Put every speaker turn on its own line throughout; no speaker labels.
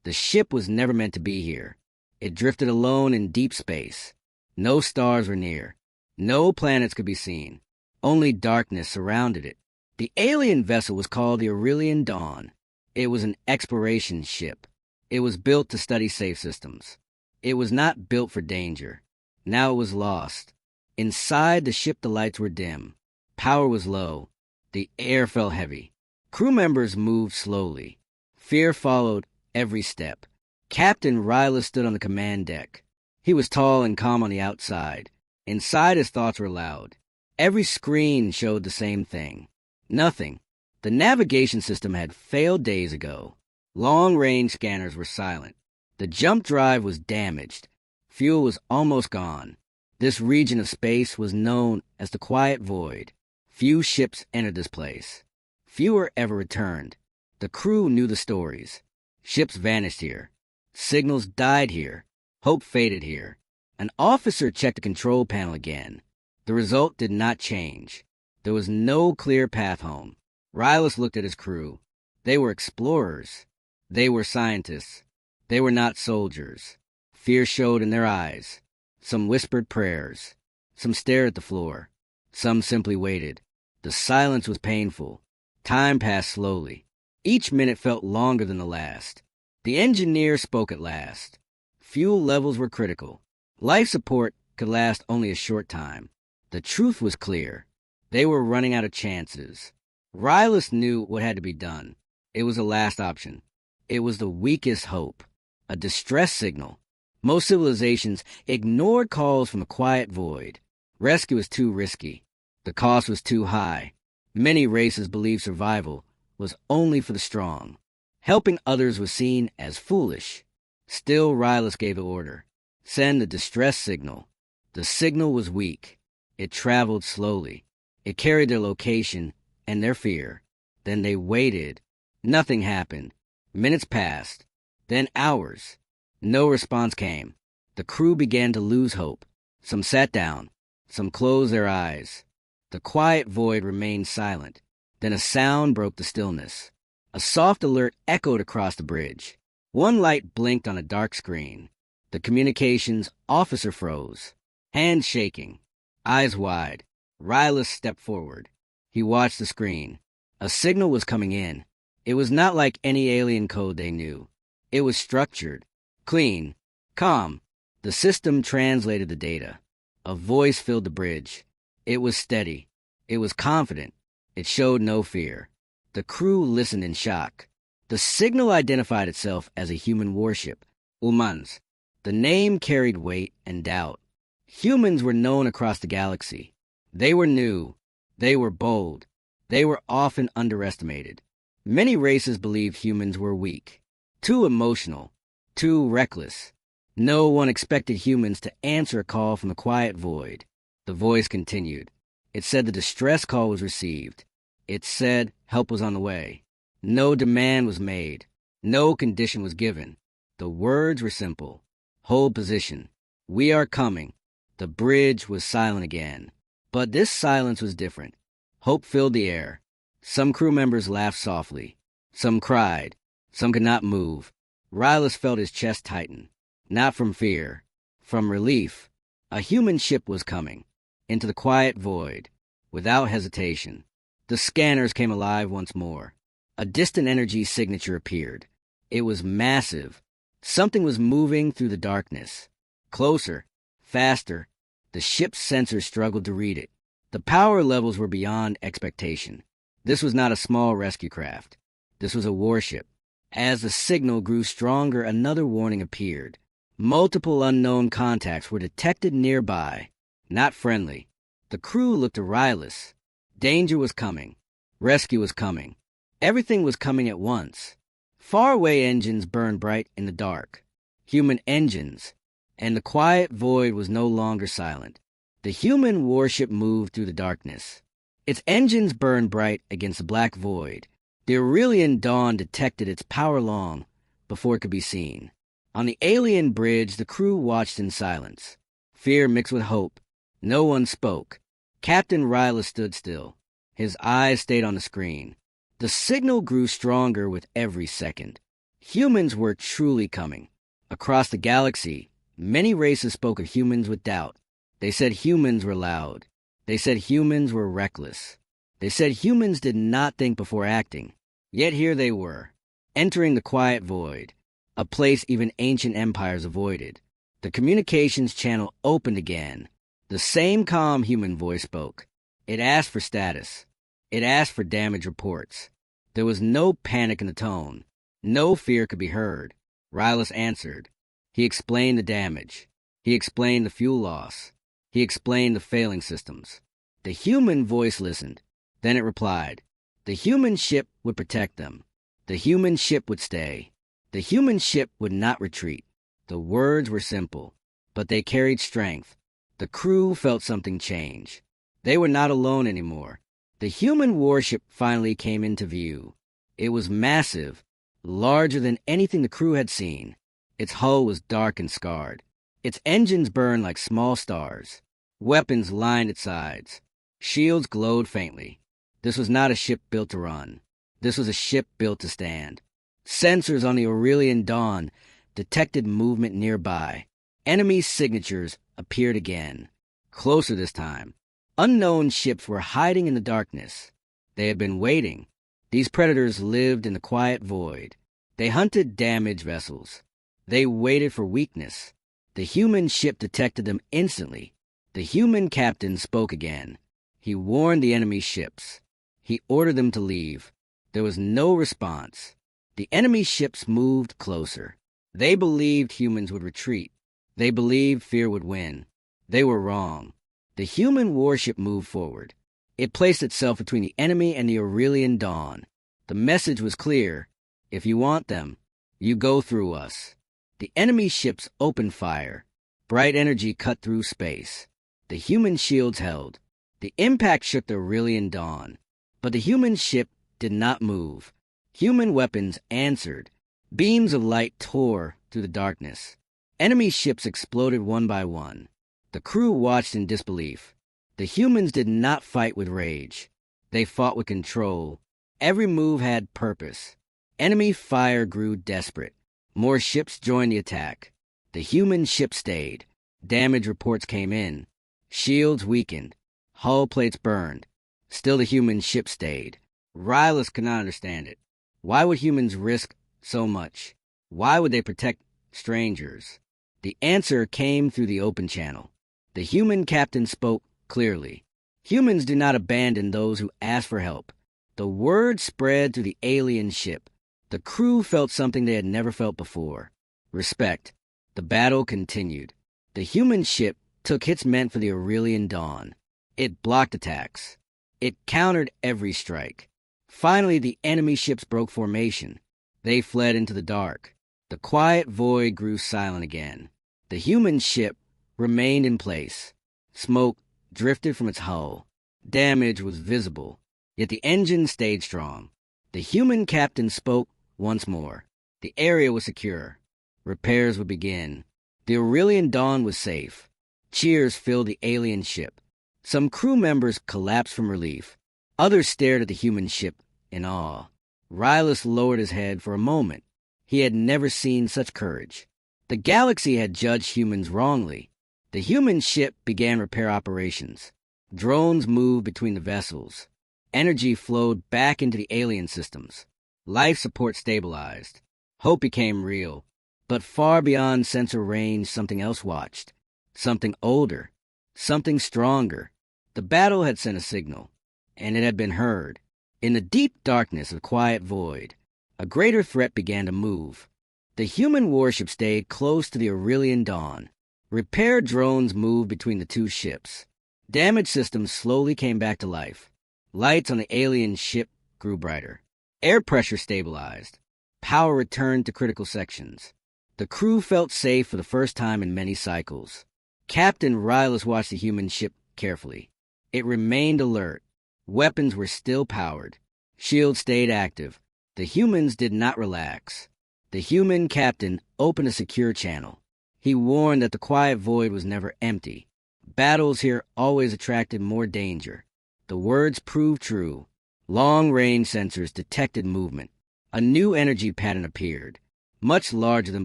The ship was never meant to be here. It drifted alone in deep space. No stars were near. No planets could be seen. Only darkness surrounded it. The alien vessel was called the Aurelian Dawn. It was an exploration ship. It was built to study safe systems. It was not built for danger. Now it was lost. Inside the ship the lights were dim. Power was low. The air felt heavy. Crew members moved slowly. Fear followed every step. Captain Ryla stood on the command deck. He was tall and calm on the outside. Inside his thoughts were loud. Every screen showed the same thing. Nothing. The navigation system had failed days ago. Long-range scanners were silent. The jump drive was damaged. Fuel was almost gone. This region of space was known as the Quiet Void. Few ships entered this place. Fewer ever returned. The crew knew the stories. Ships vanished here. Signals died here. Hope faded here. An officer checked the control panel again. The result did not change. There was no clear path home. Rylus looked at his crew. They were explorers. They were scientists. They were not soldiers. Fear showed in their eyes. Some whispered prayers. Some stared at the floor. Some simply waited. The silence was painful. Time passed slowly. Each minute felt longer than the last. The engineer spoke at last. Fuel levels were critical. Life support could last only a short time. The truth was clear. They were running out of chances. Rylus knew what had to be done. It was the last option. It was the weakest hope. A distress signal. Most civilizations ignored calls from the Quiet Void. Rescue was too risky. The cost was too high. Many races believed survival was only for the strong. Helping others was seen as foolish. Still, Rylus gave the order. Send the distress signal. The signal was weak. It traveled slowly. It carried their location and their fear. Then they waited. Nothing happened. Minutes passed. Then hours. No response came. The crew began to lose hope. Some sat down. Some closed their eyes. The Quiet Void remained silent. Then a sound broke the stillness. A soft alert echoed across the bridge. One light blinked on a dark screen. The communications officer froze. Hands shaking. Eyes wide. Rylus stepped forward. He watched the screen. A signal was coming in. It was not like any alien code they knew. It was structured, clean, calm. The system translated the data. A voice filled the bridge. It was steady. It was confident. It showed no fear. The crew listened in shock. The signal identified itself as a human warship, Umans. The name carried weight and doubt. Humans were known across the galaxy. They were new. They were bold. They were often underestimated. Many races believed humans were weak, too emotional, too reckless. No one expected humans to answer a call from the Quiet Void. The voice continued. It said the distress call was received. It said help was on the way. No demand was made. No condition was given. The words were simple. Hold position. We are coming. The bridge was silent again. But this silence was different. Hope filled the air. Some crew members laughed softly. Some cried. Some could not move. Rylus felt his chest tighten. Not from fear. From relief. A human ship was coming. Into the Quiet Void. Without hesitation. The scanners came alive once more. A distant energy signature appeared. It was massive. Something was moving through the darkness. Closer. Faster. The ship's sensors struggled to read it. The power levels were beyond expectation. This was not a small rescue craft. This was a warship. As the signal grew stronger, another warning appeared. Multiple unknown contacts were detected nearby. Not friendly. The crew looked to Rylus. Danger was coming. Rescue was coming. Everything was coming at once. Faraway engines burned bright in the dark. Human engines. And the Quiet Void was no longer silent. The human warship moved through the darkness. Its engines burned bright against the black void. The Aurelian Dawn detected its power long before it could be seen. On the alien bridge, the crew watched in silence. Fear mixed with hope. No one spoke. Captain Rylus stood still. His eyes stayed on the screen. The signal grew stronger with every second. Humans were truly coming. Across the galaxy, many races spoke of humans with doubt. They said humans were loud. They said humans were reckless. They said humans did not think before acting. Yet here they were, entering the quiet void, a place even ancient empires avoided. The communications channel opened again. The same calm human voice spoke. It asked for status. It asked for damage reports. There was no panic in the tone. No fear could be heard. Rylus answered. He explained the damage. He explained the fuel loss. He explained the failing systems. The human voice listened. Then it replied. The human ship would protect them. The human ship would stay. The human ship would not retreat. The words were simple, but they carried strength. The crew felt something change. They were not alone anymore. The human warship finally came into view. It was massive, larger than anything the crew had seen. Its hull was dark and scarred. Its engines burned like small stars. Weapons lined its sides. Shields glowed faintly. This was not a ship built to run. This was a ship built to stand. Sensors on the Aurelian Dawn detected movement nearby. Enemy signatures appeared again. Closer this time. Unknown ships were hiding in the darkness. They had been waiting. These predators lived in the quiet void. They hunted damaged vessels. They waited for weakness. The human ship detected them instantly. The human captain spoke again. He warned the enemy ships. He ordered them to leave. There was no response. The enemy ships moved closer. They believed humans would retreat. They believed fear would win. They were wrong. The human warship moved forward. It placed itself between the enemy and the Aurelian Dawn. The message was clear. If you want them, you go through us. The enemy ships opened fire. Bright energy cut through space. The human shields held. The impact shook the Aurelian Dawn. But the human ship did not move. Human weapons answered. Beams of light tore through the darkness. Enemy ships exploded one by one. The crew watched in disbelief. The humans did not fight with rage. They fought with control. Every move had purpose. Enemy fire grew desperate. More ships joined the attack. The human ship stayed. Damage reports came in. Shields weakened. Hull plates burned. Still the human ship stayed. Rylus could not understand it. Why would humans risk so much? Why would they protect strangers? The answer came through the open channel. The human captain spoke clearly. Humans do not abandon those who ask for help. The word spread through the alien ship. The crew felt something they had never felt before. Respect. The battle continued. The human ship took hits meant for the Aurelian Dawn. It blocked attacks. It countered every strike. Finally, the enemy ships broke formation. They fled into the dark. The quiet void grew silent again. The human ship remained in place. Smoke drifted from its hull. Damage was visible, yet the engine stayed strong. The human captain spoke once more. The area was secure. Repairs would begin. The Aurelian Dawn was safe. Cheers filled the alien ship. Some crew members collapsed from relief. Others stared at the human ship in awe. Rylus lowered his head for a moment. He had never seen such courage. The galaxy had judged humans wrongly. The human ship began repair operations. Drones moved between the vessels. Energy flowed back into the alien systems. Life support stabilized. Hope became real. But far beyond sensor range, something else watched. Something older. Something stronger. The battle had sent a signal, and it had been heard. In the deep darkness of the quiet void, a greater threat began to move. The human warship stayed close to the Aurelian Dawn. Repair drones moved between the two ships. Damaged systems slowly came back to life. Lights on the alien ship grew brighter. Air pressure stabilized. Power returned to critical sections. The crew felt safe for the first time in many cycles. Captain Rylus watched the human ship carefully. It remained alert. Weapons were still powered. Shields stayed active. The humans did not relax. The human captain opened a secure channel. He warned that the quiet void was never empty. Battles here always attracted more danger. The words proved true. Long-range sensors detected movement. A new energy pattern appeared. much larger than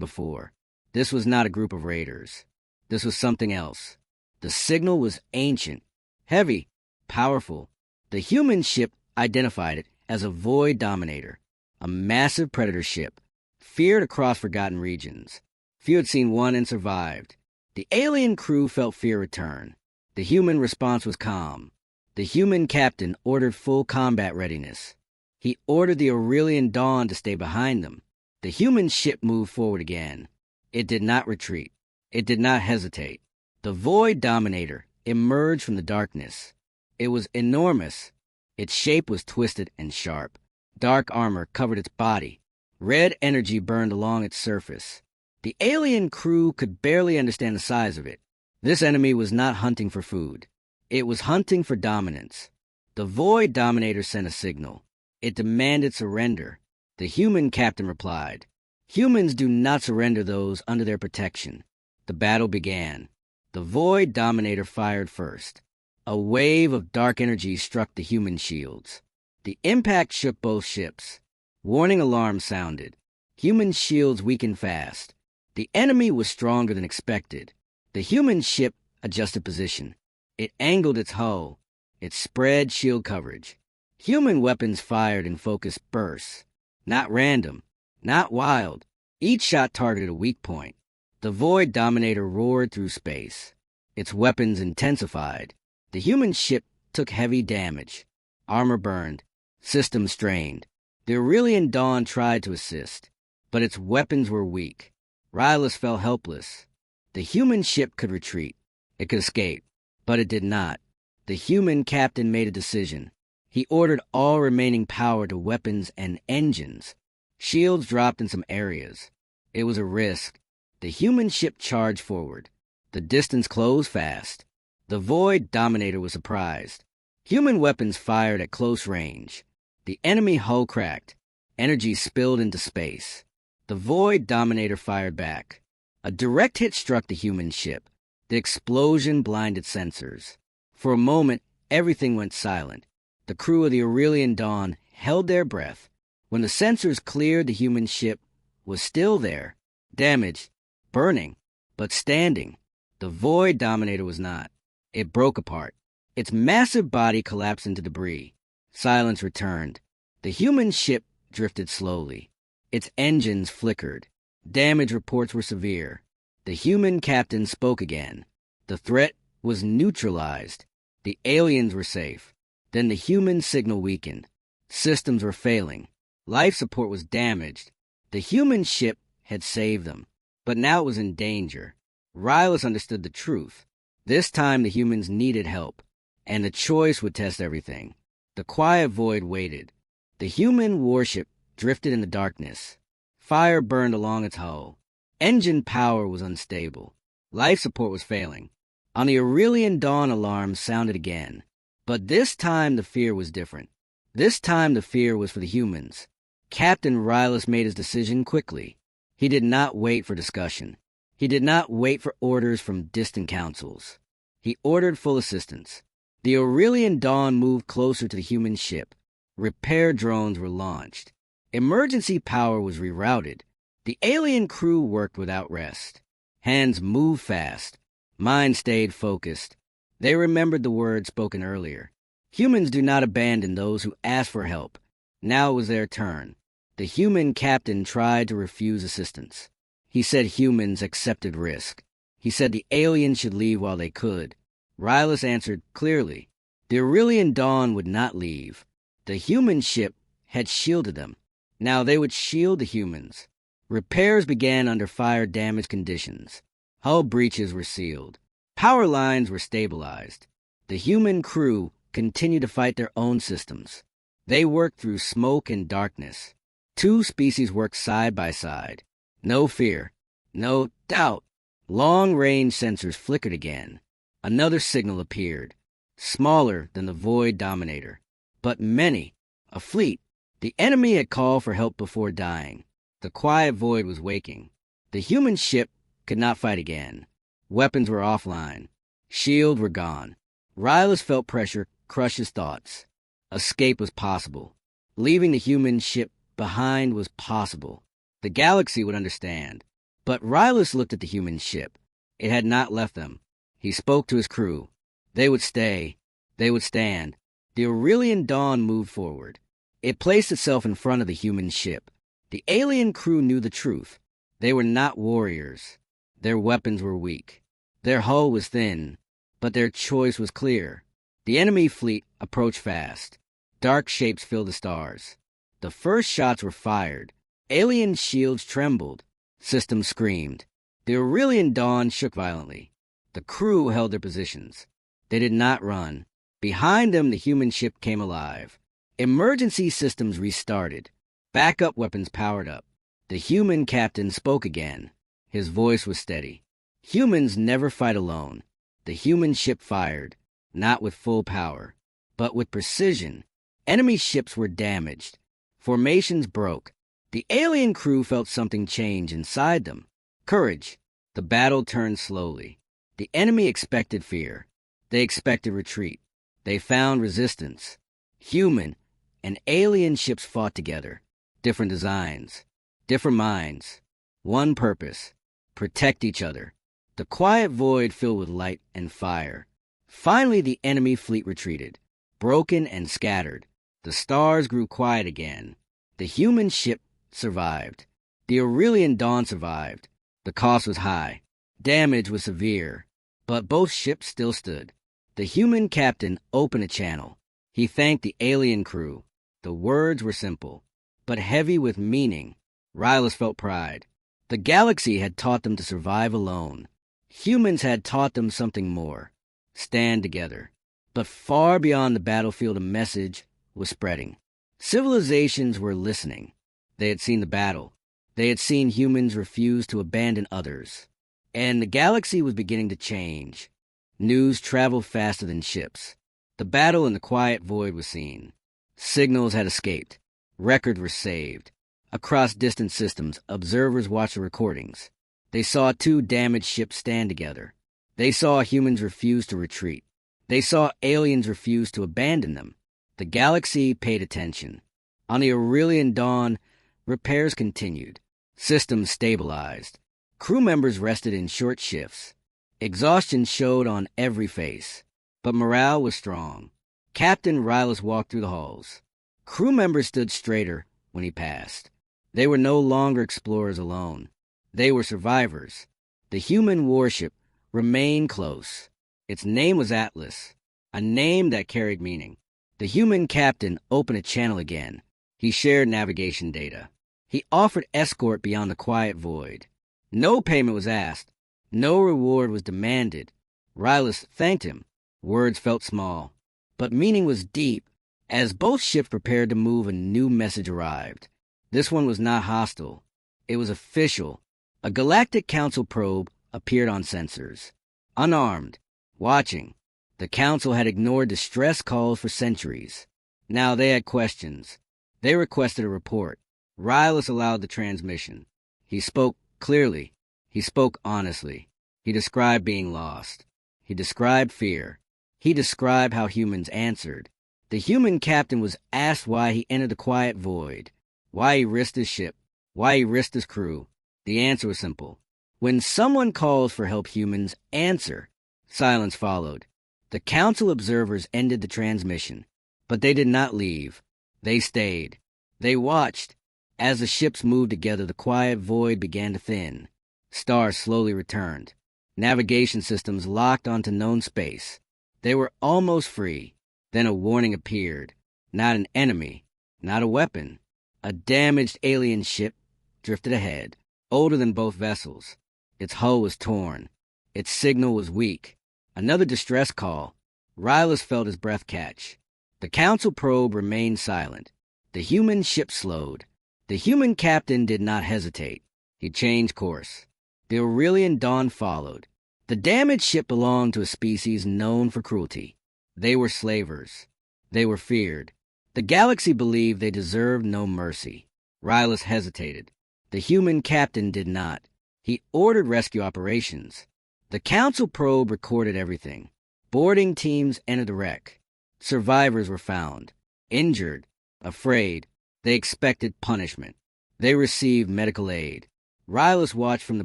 before. This was not a group of raiders. This was something else. The signal was ancient, heavy, powerful. The human ship identified it as a Void Dominator, a massive predator ship, feared across forgotten regions. Few had seen one and survived. The alien crew felt fear return. The human response was calm. The human captain ordered full combat readiness. He ordered the Aurelian Dawn to stay behind them. The human ship moved forward again. It did not retreat. It did not hesitate. The Void Dominator emerged from the darkness. It was enormous. Its shape was twisted and sharp. Dark armor covered its body. Red energy burned along its surface. The alien crew could barely understand the size of it. This enemy was not hunting for food. It was hunting for dominance. The Void Dominator sent a signal. It demanded surrender. The human captain replied, "Humans do not surrender those under their protection." The battle began. The Void Dominator fired first. A wave of dark energy struck the human shields. The impact shook both ships. Warning alarms sounded. Human shields weakened fast. The enemy was stronger than expected. The human ship adjusted position. It angled its hull. It spread shield coverage. Human weapons fired in focused bursts. Not random. Not wild. Each shot targeted a weak point. The Void Dominator roared through space. Its weapons intensified. The human ship took heavy damage. Armor burned. Systems strained. The Aurelian Dawn tried to assist, but its weapons were weak. Rylus fell helpless. The human ship could retreat. It could escape, but it did not. The human captain made a decision. He ordered all remaining power to weapons and engines. Shields dropped in some areas. It was a risk. The human ship charged forward. The distance closed fast. The Void Dominator was surprised. Human weapons fired at close range. The enemy hull cracked. Energy spilled into space. The Void Dominator fired back. A direct hit struck the human ship. The explosion blinded sensors. For a moment, everything went silent. The crew of the Aurelian Dawn held their breath. When the sensors cleared, the human ship was still there, damaged, burning, but standing. The Void Dominator was not. It broke apart. Its massive body collapsed into debris. Silence returned. The human ship drifted slowly. Its engines flickered. Damage reports were severe. The human captain spoke again. The threat was neutralized. The aliens were safe. Then the human signal weakened. Systems were failing. Life support was damaged. The human ship had saved them, but now it was in danger. Rylus understood the truth. This time the humans needed help, and the choice would test everything. The quiet void waited. The human warship drifted in the darkness. Fire burned along its hull. Engine power was unstable. Life support was failing. On the Aurelian Dawn alarm sounded again. But this time the fear was different. This time the fear was for the humans. Captain Rylus made his decision quickly. He did not wait for discussion. He did not wait for orders from distant councils. He ordered full assistance. The Aurelian Dawn moved closer to the human ship. Repair drones were launched. Emergency power was rerouted. The alien crew worked without rest. Hands moved fast. Minds stayed focused. They remembered the words spoken earlier. Humans do not abandon those who ask for help. Now it was their turn. The human captain tried to refuse assistance. He said humans accepted risk. He said the aliens should leave while they could. Rylus answered clearly. The Aurelian Dawn would not leave. The human ship had shielded them. Now they would shield the humans. Repairs began under fire-damaged conditions. Hull breaches were sealed. Power lines were stabilized. The human crew continued to fight their own systems. They worked through smoke and darkness. Two species worked side by side. No fear. No doubt. Long-range sensors flickered again. Another signal appeared. Smaller than the Void Dominator. But many. A fleet. The enemy had called for help before dying. The quiet void was waking. The human ship could not fight again. Weapons were offline. Shields were gone. Rylus felt pressure crush his thoughts. Escape was possible. Leaving the human ship behind was possible. The galaxy would understand. But Rylus looked at the human ship. It had not left them. He spoke to his crew. They would stay. They would stand. The Aurelian Dawn moved forward. It placed itself in front of the human ship. The alien crew knew the truth. They were not warriors. Their weapons were weak. Their hull was thin, but their choice was clear. The enemy fleet approached fast. Dark shapes filled the stars. The first shots were fired. Alien shields trembled. Systems screamed. The Aurelian Dawn shook violently. The crew held their positions. They did not run. Behind them, the human ship came alive. Emergency systems restarted. Backup weapons powered up. The human captain spoke again. His voice was steady. Humans never fight alone. The human ship fired, not with full power, but with precision. Enemy ships were damaged. Formations broke. The alien crew felt something change inside them. Courage. The battle turned slowly. The enemy expected fear. They expected retreat. They found resistance. Human and alien ships fought together. Different designs. Different minds. One purpose. Protect each other. The quiet void filled with light and fire. Finally, the enemy fleet retreated. Broken and scattered. The stars grew quiet again. The human ship survived. The Aurelian Dawn survived. The cost was high. Damage was severe. But both ships still stood. The human captain opened a channel. He thanked the alien crew. The words were simple, but heavy with meaning. Rylus felt pride. The galaxy had taught them to survive alone. Humans had taught them something more. Stand together. But far beyond the battlefield, a message was spreading. Civilizations were listening. They had seen the battle. They had seen humans refuse to abandon others. And the galaxy was beginning to change. News traveled faster than ships. The battle in the quiet void was seen. Signals had escaped. Records were saved. Across distant systems, observers watched the recordings. They saw two damaged ships stand together. They saw humans refuse to retreat. They saw aliens refuse to abandon them. The galaxy paid attention. On the Aurelian Dawn, repairs continued. Systems stabilized. Crew members rested in short shifts. Exhaustion showed on every face, but morale was strong. Captain Rylus walked through the halls. Crew members stood straighter when he passed. They were no longer explorers alone. They were survivors. The human warship remained close. Its name was Atlas, a name that carried meaning. The human captain opened a channel again. He shared navigation data. He offered escort beyond the quiet void. No payment was asked. No reward was demanded. Rylus thanked him. Words felt small, but meaning was deep. As both ships prepared to move, a new message arrived. This one was not hostile. It was official. A Galactic Council probe appeared on sensors. Unarmed. Watching. The Council had ignored distress calls for centuries. Now they had questions. They requested a report. Rylus allowed the transmission. He spoke clearly. He spoke honestly. He described being lost. He described fear. He described how humans answered. The human captain was asked why he entered the quiet void, why he risked his ship, why he risked his crew. The answer was simple. When someone calls for help, humans answer. Silence followed. The council observers ended the transmission, but they did not leave. They stayed. They watched. As the ships moved together, the quiet void began to thin. Stars slowly returned. Navigation systems locked onto known space. They were almost free. Then a warning appeared. Not an enemy, not a weapon. A damaged alien ship drifted ahead, older than both vessels. Its hull was torn. Its signal was weak. Another distress call. Rylus felt his breath catch. The council probe remained silent. The human ship slowed. The human captain did not hesitate. He changed course. The Aurelian Dawn followed. The damaged ship belonged to a species known for cruelty. They were slavers. They were feared. The galaxy believed they deserved no mercy. Rylus hesitated. The human captain did not. He ordered rescue operations. The council probe recorded everything. Boarding teams entered the wreck. Survivors were found. Injured. Afraid. They expected punishment. They received medical aid. Rylus watched from the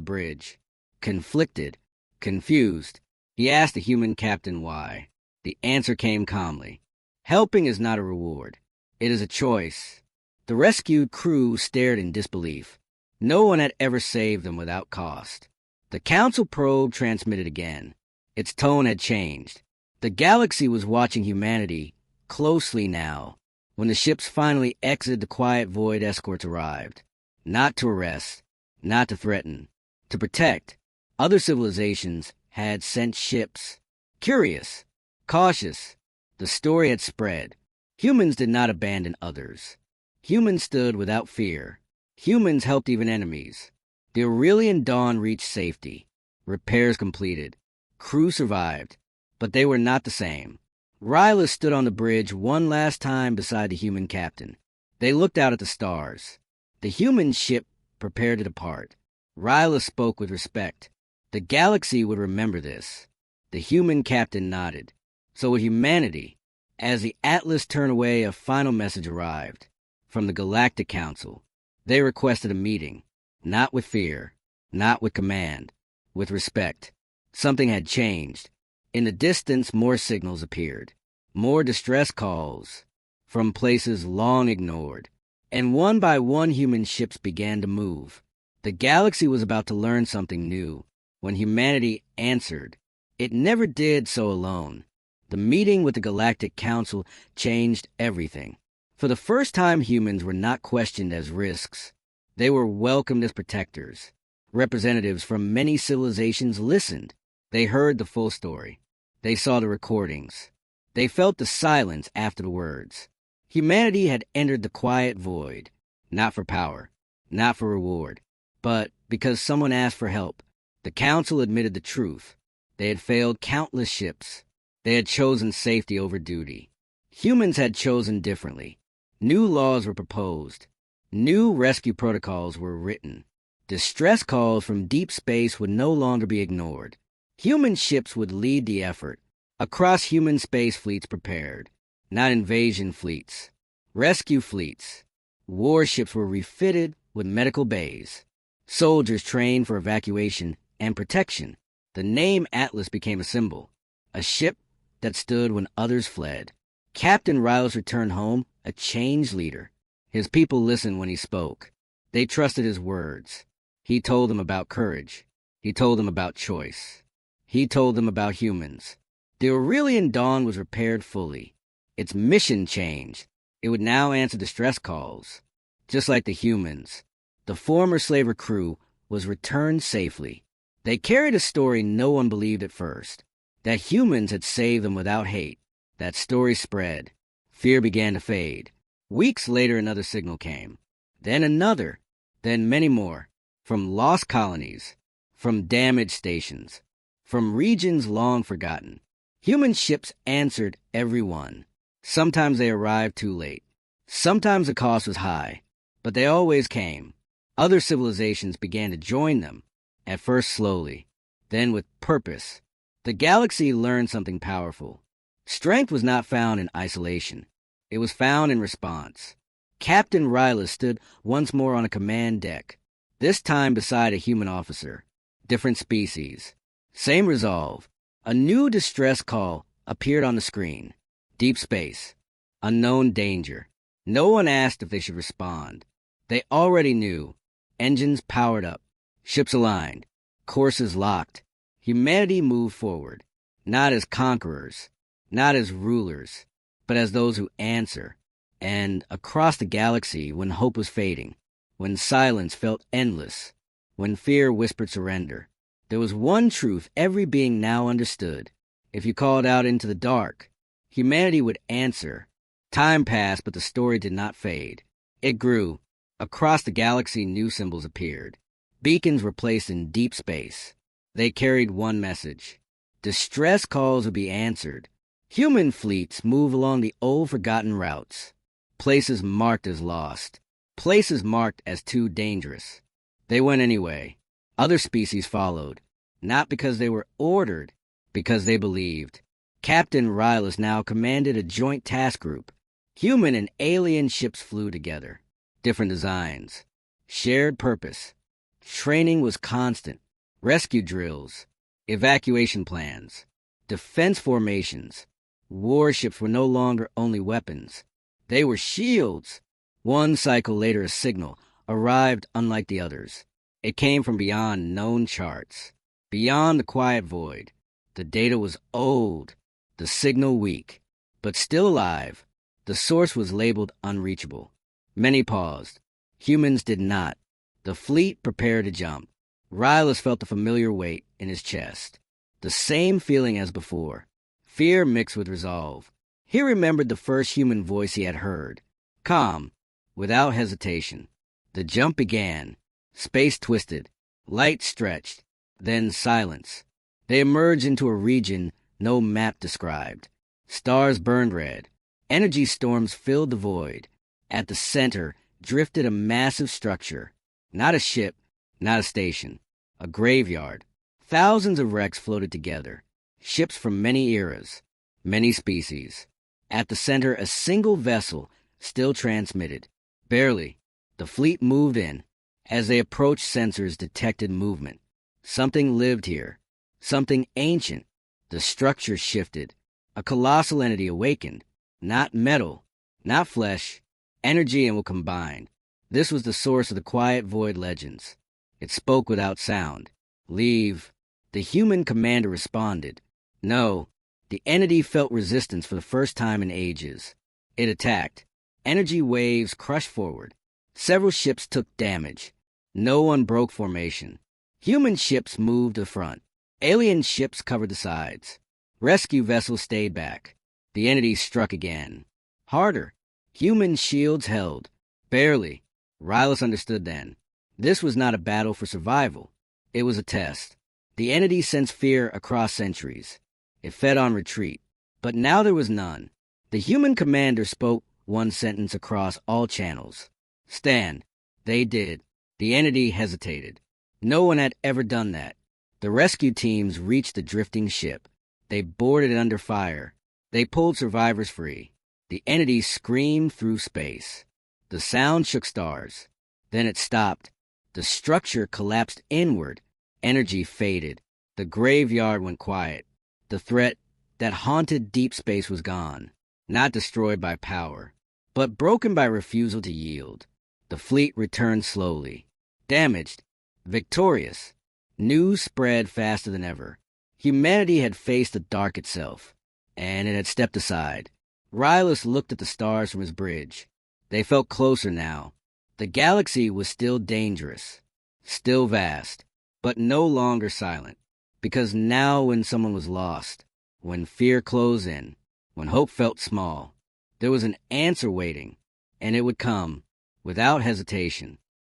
bridge. Conflicted, confused, he asked the human captain why. The answer came calmly. Helping is not a reward. It is a choice. The rescued crew stared in disbelief. No one had ever saved them without cost. The council probe transmitted again. Its tone had changed. The galaxy was watching humanity closely now. When the ships finally exited the quiet void, escorts arrived. Not to arrest, not to threaten, to protect. Other civilizations had sent ships. Curious, cautious. The story had spread. Humans did not abandon others. Humans stood without fear. Humans helped even enemies. The Aurelian Dawn reached safety. Repairs completed. Crew survived. But they were not the same. Rylus stood on the bridge one last time beside the human captain. They looked out at the stars. The human ship prepared to depart. Rylus spoke with respect. The galaxy would remember this. The human captain nodded. So would humanity. As the Atlas turned away, a final message arrived. From the Galactic Council. They requested a meeting. Not with fear. Not with command. With respect. Something had changed. In the distance, more signals appeared. More distress calls. From places long ignored. And one by one human ships began to move. The galaxy was about to learn something new. When humanity answered, it never did so alone. The meeting with the Galactic Council changed everything. For the first time, humans were not questioned as risks. They were welcomed as protectors. Representatives from many civilizations listened. They heard the full story. They saw the recordings. They felt the silence after the words. Humanity had entered the quiet void, not for power, not for reward, but because someone asked for help. The council admitted the truth. They had failed countless ships. They had chosen safety over duty. Humans had chosen differently. New laws were proposed. New rescue protocols were written. Distress calls from deep space would no longer be ignored. Human ships would lead the effort. Across human space fleets prepared. Not invasion fleets. Rescue fleets. Warships were refitted with medical bays. Soldiers trained for evacuation and protection. The name Atlas became a symbol. A ship that stood when others fled. Captain Rylus returned home a changed leader. His people listened when he spoke. They trusted his words. He told them about courage. He told them about choice. He told them about humans. The Aurelian Dawn was repaired fully. Its mission changed. It would now answer distress calls. Just like the humans, the former slaver crew was returned safely. They carried a story no one believed at first. That humans had saved them without hate. That story spread. Fear began to fade. Weeks later, another signal came. Then another. Then many more. From lost colonies. From damaged stations. From regions long forgotten. Human ships answered every one. Sometimes they arrived too late. Sometimes the cost was high. But they always came. Other civilizations began to join them. At first slowly. Then with purpose. The galaxy learned something powerful. Strength was not found in isolation. It was found in response. Captain Rylus stood once more on a command deck. This time beside a human officer. Different species. Same resolve. A new distress call appeared on the screen. Deep space. Unknown danger. No one asked if they should respond. They already knew. Engines powered up. Ships aligned. Courses locked. Humanity moved forward. Not as conquerors. Not as rulers. But as those who answer. And across the galaxy, when hope was fading. When silence felt endless. When fear whispered surrender. There was one truth every being now understood. If you called out into the dark, humanity would answer. Time passed, but the story did not fade. It grew. Across the galaxy, new symbols appeared. Beacons were placed in deep space. They carried one message. Distress calls would be answered. Human fleets move along the old forgotten routes. Places marked as lost. Places marked as too dangerous. They went anyway. Other species followed, not because they were ordered, because they believed. Captain Rylus now commanded a joint task group. Human and alien ships flew together. Different designs. shared purpose. Training was constant. Rescue drills, evacuation plans, defense formations. Warships were no longer only weapons. They were shields. One cycle later, a signal arrived unlike the others. It came from beyond known charts, beyond the quiet void. The data was old, the signal weak, but still alive. The source was labeled unreachable. Many paused. Humans did not. The fleet prepared to jump. Rylus felt the familiar weight in his chest. The same feeling as before. Fear mixed with resolve. He remembered the first human voice he had heard. Calm, without hesitation. The jump began. Space twisted. Light stretched. Then silence. They emerged into a region no map described. Stars burned red. Energy storms filled the void. At the center drifted a massive structure. Not a ship, not a station. A graveyard. Thousands of wrecks floated together. Ships from many eras, many species. At the center, a single vessel still transmitted. Barely. The fleet moved in. As they approached, sensors detected movement. Something lived here. Something ancient. The structure shifted. A colossal entity awakened. Not metal, not flesh. Energy and will combine. This was the source of the quiet void legends. It spoke without sound. Leave. The human commander responded. No. The entity felt resistance for the first time in ages. It attacked. Energy waves crushed forward. Several ships took damage. No one broke formation. Human ships moved to the front. Alien ships covered the sides. Rescue vessels stayed back. The entity struck again. Harder. Human shields held. Barely. Rylus understood then. This was not a battle for survival. It was a test. The entity sensed fear across centuries. It fed on retreat. But now there was none. The human commander spoke one sentence across all channels. Stand. They did. The entity hesitated. No one had ever done that. The rescue teams reached the drifting ship. They boarded it under fire. They pulled survivors free. The entity screamed through space. The sound shook stars. Then it stopped. The structure collapsed inward. Energy faded. The graveyard went quiet. The threat that haunted deep space was gone. Not destroyed by power, but broken by refusal to yield. The fleet returned slowly. Damaged. Victorious. News spread faster than ever. Humanity had faced the dark itself, and it had stepped aside. Rylus looked at the stars from his bridge. They felt closer now. The galaxy was still dangerous, still vast, but no longer silent. Because now when someone was lost, when fear closed in, when hope felt small, there was an answer waiting, and it would come, without hesitation.